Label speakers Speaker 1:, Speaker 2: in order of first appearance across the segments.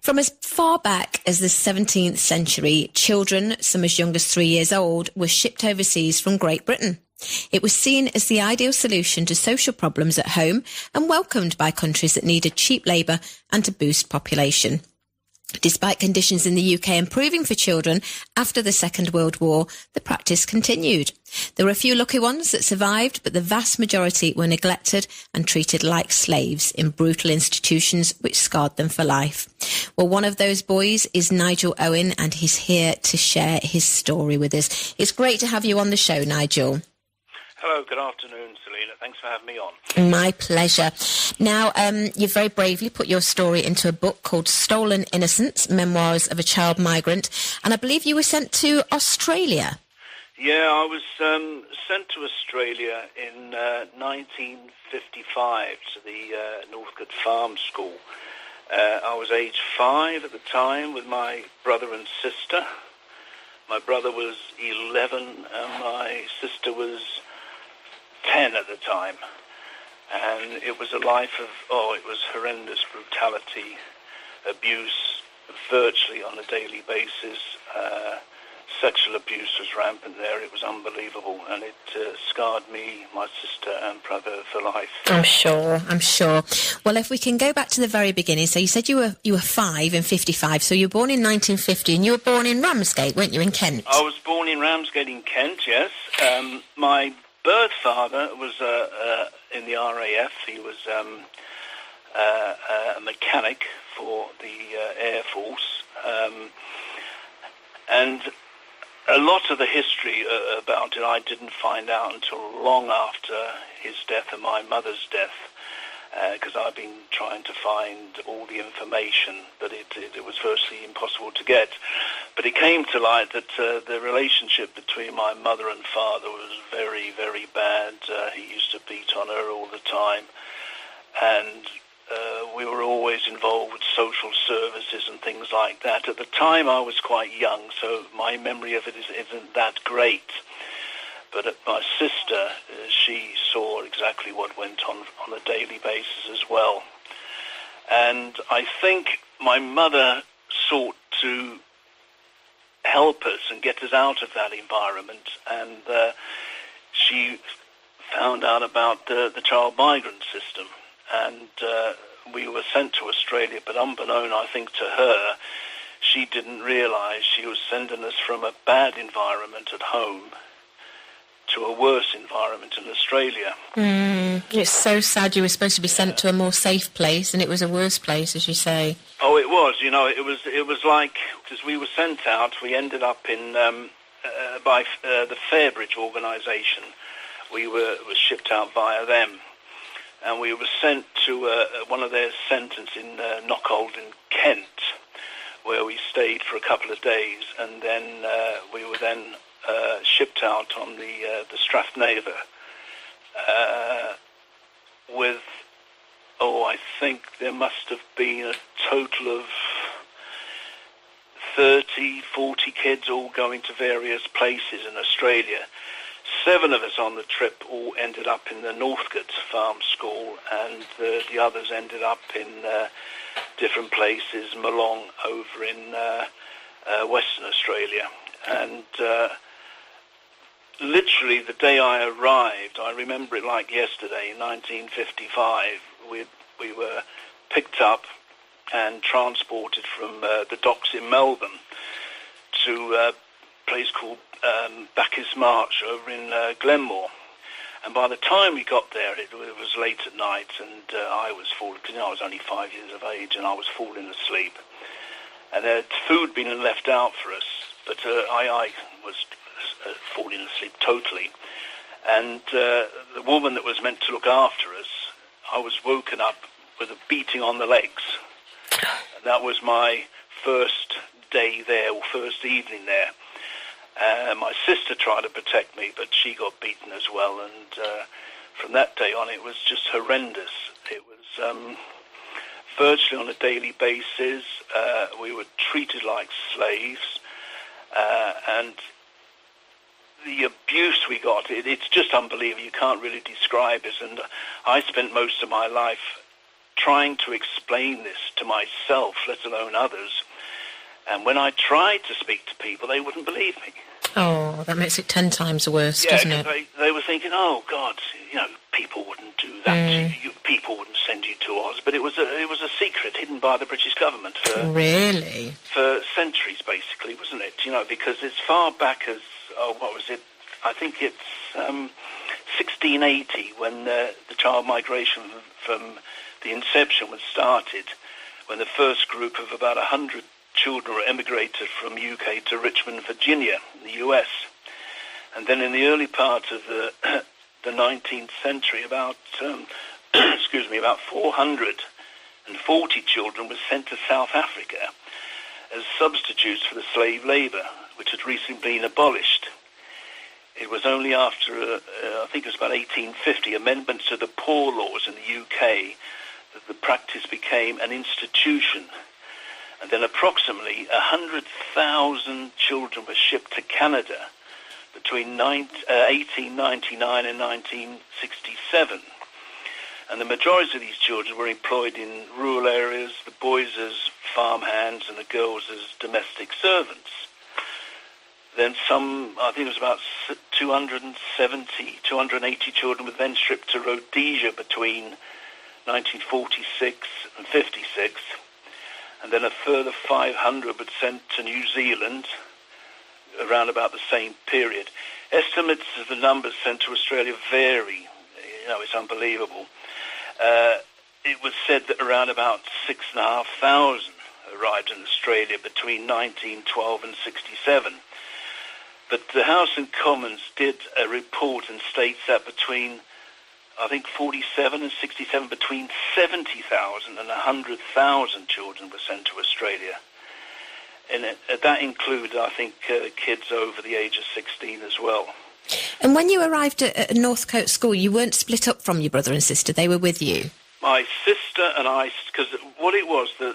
Speaker 1: From as far back as the 17th century, children, some as young as 3 years old, were shipped overseas from Great Britain. It was seen as the ideal solution to social problems at home and welcomed by countries that needed cheap labour and to boost population. Despite conditions in the UK improving for children after the Second World War, the practice continued. There were a few lucky ones that survived, but the vast majority were neglected and treated like slaves in brutal institutions which scarred them for life. Well, one of those boys is Nigel Owen, and he's here to share his story with us. It's great to have you on the show, Nigel.
Speaker 2: Hello, good afternoon, Selena. Thanks for having me on.
Speaker 1: My pleasure. Now, you very bravely put your story into a book called Stolen Innocence, Memoirs of a Child Migrant, and I believe you were sent to Australia.
Speaker 2: Yeah, I was sent to Australia in 1955 to the Northcote Farm School. I was age 5 at the time with my brother and sister. My brother was 11 and my sister was 10 at the time, and it was a life of, it was horrendous brutality, abuse virtually on a daily basis. Sexual abuse was rampant there. It was unbelievable, and it scarred me, my sister and brother for life.
Speaker 1: I'm sure. Well, if we can go back to the very beginning, so you said you were 5 in 55, so you were born in 1950, and you were born in Ramsgate, weren't you, in Kent?
Speaker 2: I was born in Ramsgate in Kent, yes. My birth father was in the RAF. He was a mechanic for the Air Force, and a lot of the history about it I didn't find out until long after his death and my mother's death, because I've been trying to find all the information, but it was virtually impossible to get. But it came to light that the relationship between my mother and father was very, very bad. He used to beat on her all the time, and we were always involved with social services and things like that. At the time I was quite young, so my memory of it isn't that great. But my sister, she saw exactly what went on a daily basis as well. And I think my mother sought to help us and get us out of that environment, and she found out about the child migrant system, and we were sent to Australia, but unbeknown, I think, to her, she didn't realise she was sending us from a bad environment at home to a worse environment in Australia.
Speaker 1: It's so sad. You were supposed to be sent to a more safe place, and it was a worse place, as you say.
Speaker 2: Oh, it was. You know, it was like, as we were sent out, we ended up in by the Fairbridge organisation. We were shipped out via them, and we were sent to one of their centres in Northcote in Kent, where we stayed for a couple of days, and then we were then shipped out on the Strathnaver with, I think there must have been a total of 30, 40 kids all going to various places in Australia. 7 of us on the trip all ended up in the Northcote Farm School, and the others ended up in different places, Malong over in Western Australia. And literally the day I arrived, I remember it like yesterday, in 1955, we were picked up and transported from the docks in Melbourne to a place called Bacchus Marsh over in Glenmore. And by the time we got there, it was late at night, and I was falling, because I was only 5 years of age, and I was falling asleep. And there had food been left out for us, but I was falling asleep totally. And the woman that was meant to look after us, I was woken up with a beating on the legs. And that was my first day there, or first evening there. My sister tried to protect me, but she got beaten as well, and from that day on it was just horrendous. It was virtually on a daily basis. We were treated like slaves, and the abuse we got, it's just unbelievable. You can't really describe it, and I spent most of my life trying to explain this to myself, let alone others. And when I tried to speak to people, they wouldn't believe me.
Speaker 1: Oh, that makes it 10 times worse, doesn't it?
Speaker 2: They were thinking, oh, God, people wouldn't do that to you. People wouldn't send you to Oz. But it was a secret hidden by the British government for centuries, basically, wasn't it? Because as far back as, what was it? I think it's 1680 when the child migration from the inception was started, when the first group of about 100 children were emigrated from UK to Richmond, Virginia, in the US. And then in the early part of the 19th century, about 440 children were sent to South Africa as substitutes for the slave labour, which had recently been abolished. It was only after, I think it was about 1850, amendments to the Poor Laws in the UK, that the practice became an institution. And then approximately 100,000 children were shipped to Canada between 1899 and 1967. And the majority of these children were employed in rural areas, the boys as farmhands and the girls as domestic servants. Then I think it was about 280 children were then shipped to Rhodesia between 1946 and 56. And then a further 500 were sent to New Zealand around about the same period. Estimates of the numbers sent to Australia vary. It's unbelievable. It was said that around about 6,500 arrived in Australia between 1912 and 67. But the House and Commons did a report and states that between, I think, 47 and 67, between 70,000 and 100,000 children were sent to Australia. And that included, I think, kids over the age of 16 as well.
Speaker 1: And when you arrived at Northcote School, you weren't split up from your brother and sister, they were with you?
Speaker 2: My sister and I, because what it was, the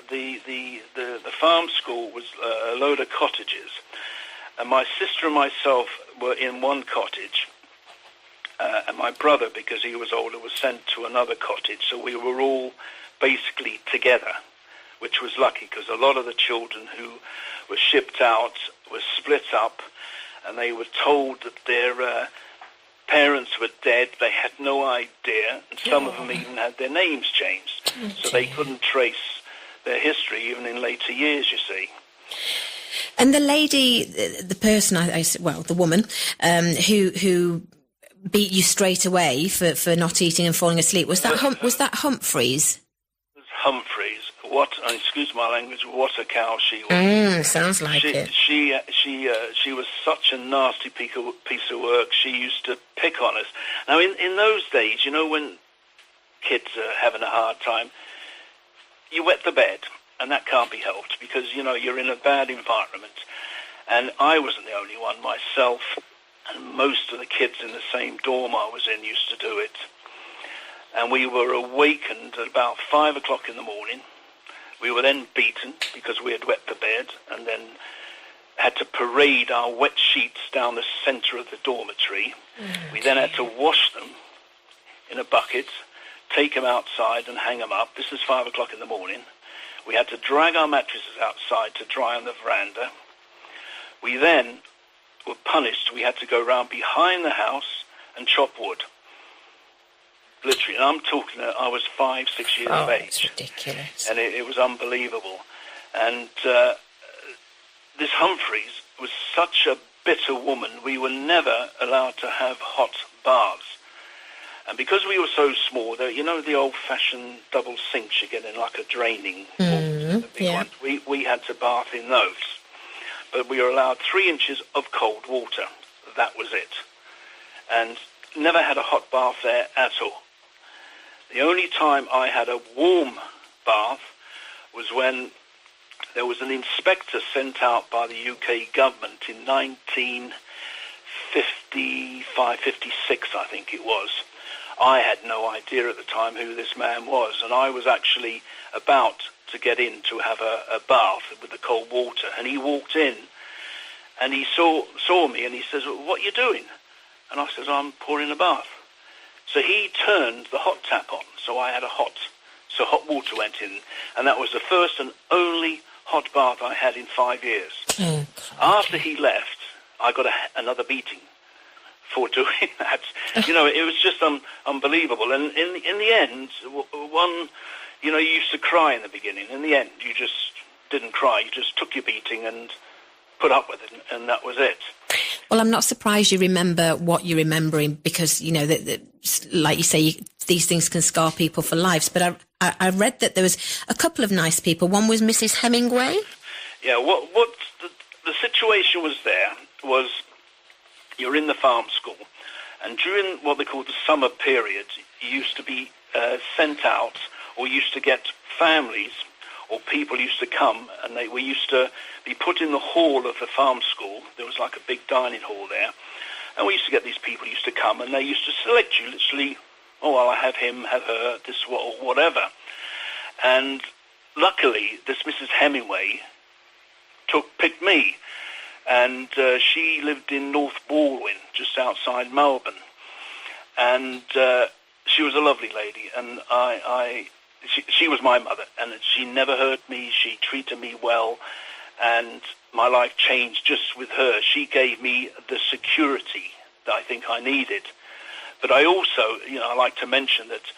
Speaker 2: farm school was a load of cottages. And my sister and myself were in one cottage. And my brother, because he was older, was sent to another cottage. So we were all basically together, which was lucky because a lot of the children who were shipped out were split up and they were told that their parents were dead. They had no idea, and some of them even had their names changed. So they couldn't trace their history even in later years, you see.
Speaker 1: And the lady, the person, the woman, who beat you straight away for not eating and falling asleep, was that Humphreys?
Speaker 2: It was Humphreys. Excuse my language, what a cow she was.
Speaker 1: Sounds like it.
Speaker 2: She was such a nasty piece of work. She used to pick on us. Now, in those days, when kids are having a hard time, you wet the bed, and that can't be helped because, you're in a bad environment. And I wasn't the only one. Myself and most of the kids in the same dorm I was in used to do it. And we were awakened at about 5 o'clock in the morning. We were then beaten because we had wet the bed and then had to parade our wet sheets down the centre of the dormitory. We then had to wash them in a bucket, take them outside and hang them up. This is 5 o'clock in the morning. We had to drag our mattresses outside to dry on the veranda. We then were punished. We had to go round behind the house and chop wood. Literally, and I'm talking, I was 5, 6 years of age.
Speaker 1: It's ridiculous.
Speaker 2: And it was unbelievable. And this Humphreys was such a bitter woman. We were never allowed to have hot baths. And because we were so small, the old-fashioned double sinks you get in like a draining board, we had to bath in those. But we were allowed 3 inches of cold water. That was it. And never had a hot bath there at all. The only time I had a warm bath was when there was an inspector sent out by the UK government in 1955, 56, I think it was. I had no idea at the time who this man was, and I was actually about to get in to have a bath with the cold water, and he walked in, and he saw me, and he says, "What are you doing?" And I says, "I'm pouring a bath." So he turned the hot tap on, so I had a hot so hot water went in, and that was the first and only hot bath I had in 5 years.
Speaker 1: Oh,
Speaker 2: After he left, I got another beating for doing that. It was just unbelievable. And in the end, you used to cry in the beginning. In the end, you just didn't cry. You just took your beating and put up with it, and that was it.
Speaker 1: Well, I'm not surprised you remember what you're remembering because, like you say, these things can scar people for lives. But I read that there was a couple of nice people. One was Mrs. Hemingway.
Speaker 2: Yeah, what the situation was there was you're in the farm school, and during what they call the summer period, you used to be sent out, or used to get families or people used to come, and we used to be put in the hall of the farm school. There was like a big dining hall there, and we used to get these people used to come, and they used to select you literally. Oh, well, I have him, have her, this, or whatever. And luckily, this Mrs. Hemingway picked me, and she lived in North Baldwin, just outside Melbourne, and she was a lovely lady, and she was my mother, and she never hurt me. She treated me well, and my life changed just with her. She gave me the security that I think I needed. But I also, I like to mention that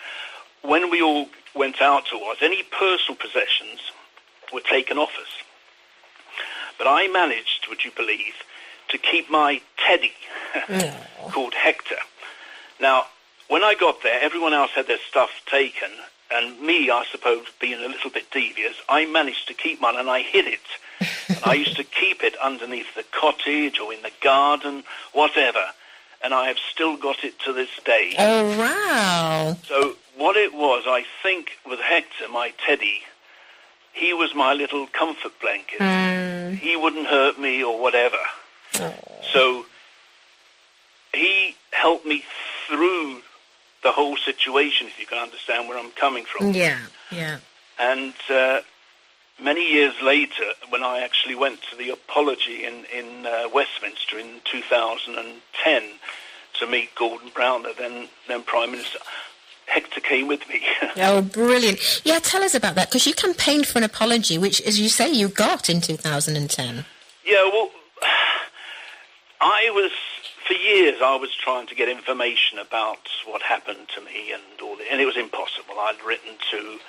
Speaker 2: when we all went out to us, any personal possessions were taken off us. But I managed, would you believe, to keep my teddy called Hector. Now, when I got there, everyone else had their stuff taken, and me, I suppose, being a little bit devious, I managed to keep mine, and I hid it. And I used to keep it underneath the cottage or in the garden, whatever. And I have still got it to this day.
Speaker 1: Oh, wow.
Speaker 2: So what it was, I think, with Hector, my teddy, he was my little comfort blanket. He wouldn't hurt me or whatever. Oh. So he helped me through the whole situation, if you can understand where I'm coming from.
Speaker 1: Yeah.
Speaker 2: And many years later, when I actually went to the apology in Westminster in 2010 to meet Gordon Brown, then Prime Minister, Hector came with me.
Speaker 1: Oh, brilliant. Yeah, tell us about that, because you campaigned for an apology, which, as you say, you got in 2010.
Speaker 2: Yeah, well, for years, I was trying to get information about what happened to me and all that, and it was impossible. I'd written to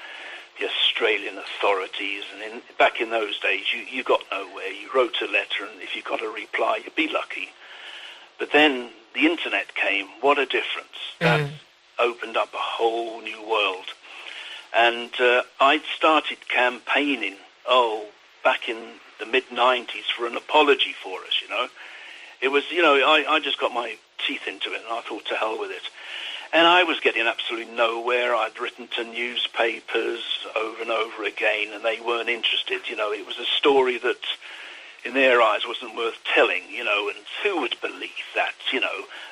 Speaker 2: the Australian authorities, and back in those days, you got nowhere. You wrote a letter, and if you got a reply, you'd be lucky. But then the internet came. What a difference. That opened up a whole new world. And I'd started campaigning, back in the mid-90s for an apology for us, It was, I just got my teeth into it, and I thought, to hell with it. And I was getting absolutely nowhere. I'd written to newspapers over and over again, and they weren't interested. It was a story that, in their eyes, wasn't worth telling, and who would believe that,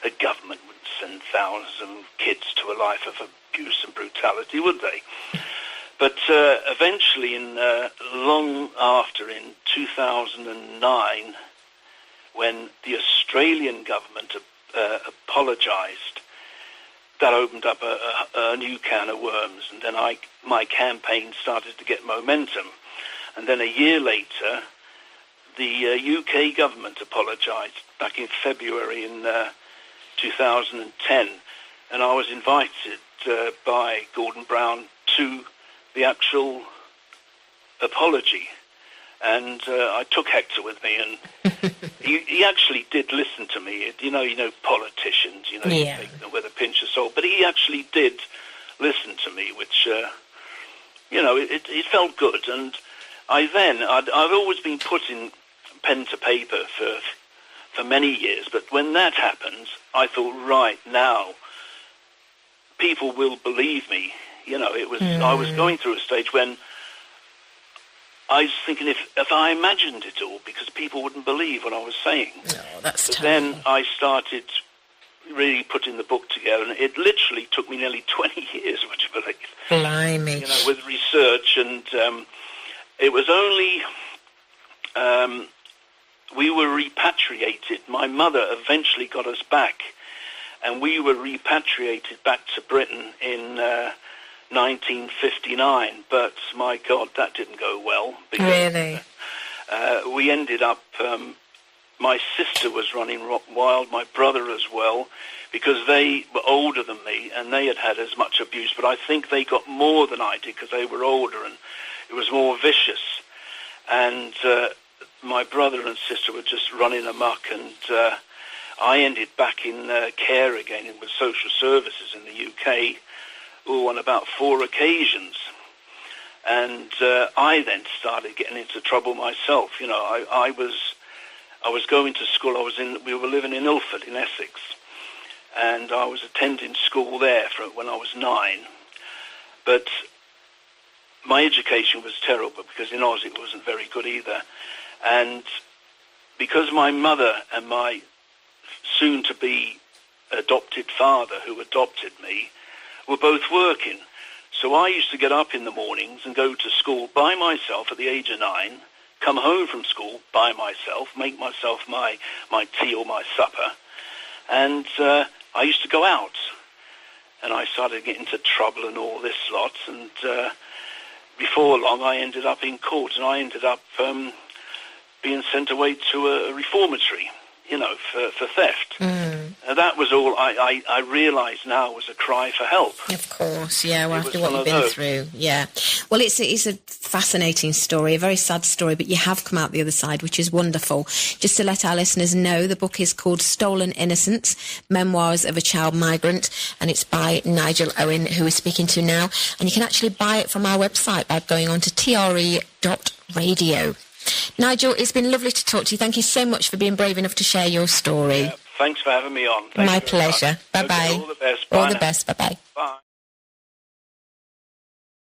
Speaker 2: a government would send thousands of kids to a life of abuse and brutality, would they? But eventually, long after, in 2009, when the Australian government apologised, that opened up a new can of worms, and then my campaign started to get momentum. And then a year later, the UK government apologised back in February in 2010, and I was invited by Gordon Brown to the actual apology. And I took Hector with me, and he actually did listen to me. Politicians, you take them with a pinch of salt. But he actually did listen to me, which, it felt good. And I've always been putting pen to paper for many years. But when that happened, I thought, right, now, people will believe me. I was going through a stage when I was thinking if I imagined it all, because people wouldn't believe what I was saying.
Speaker 1: No, that's
Speaker 2: but
Speaker 1: terrible.
Speaker 2: Then I started really putting the book together, and it literally took me nearly 20 years, would you believe?
Speaker 1: Blimey.
Speaker 2: With research, and it was only we were repatriated. My mother eventually got us back, and we were repatriated back to Britain in 1959, but my God, that didn't go well. Because,
Speaker 1: really?
Speaker 2: We ended up, my sister was running wild, my brother as well, because they were older than me and they had had as much abuse, but I think they got more than I did because they were older and it was more vicious. And my brother and sister were just running amok, and I ended back in care again with social services in the UK on about 4 occasions. And I then started getting into trouble myself. You know, I was going to school. We were living in Ilford in Essex, and I was attending school there when I was 9. But my education was terrible because in Oz it wasn't very good either. And because my mother and my soon-to-be adopted father, who adopted me, were both working, so I used to get up in the mornings and go to school by myself at the age of 9, come home from school by myself, make myself my tea or my supper, and I used to go out. And I started getting into trouble and all this lot, and before long I ended up in court, and I ended up being sent away to a reformatory, you know, for theft. And that was all I realised now was a cry for help.
Speaker 1: Of course, yeah, well, after what you've been through, yeah. Well, it's a fascinating story, a very sad story, but you have come out the other side, which is wonderful. Just to let our listeners know, the book is called Stolen Innocence, Memoirs of a Child Migrant, and it's by Nigel Owen, who we're speaking to now. And you can actually buy it from our website by going on to tre.radio. Nigel, it's been lovely to talk to you. Thank you so much for being brave enough to share your story.
Speaker 2: Yeah, thanks for having me on.
Speaker 1: My pleasure. Bye-bye.
Speaker 2: Okay, all the best.
Speaker 1: All the best. Bye-bye.
Speaker 2: Bye.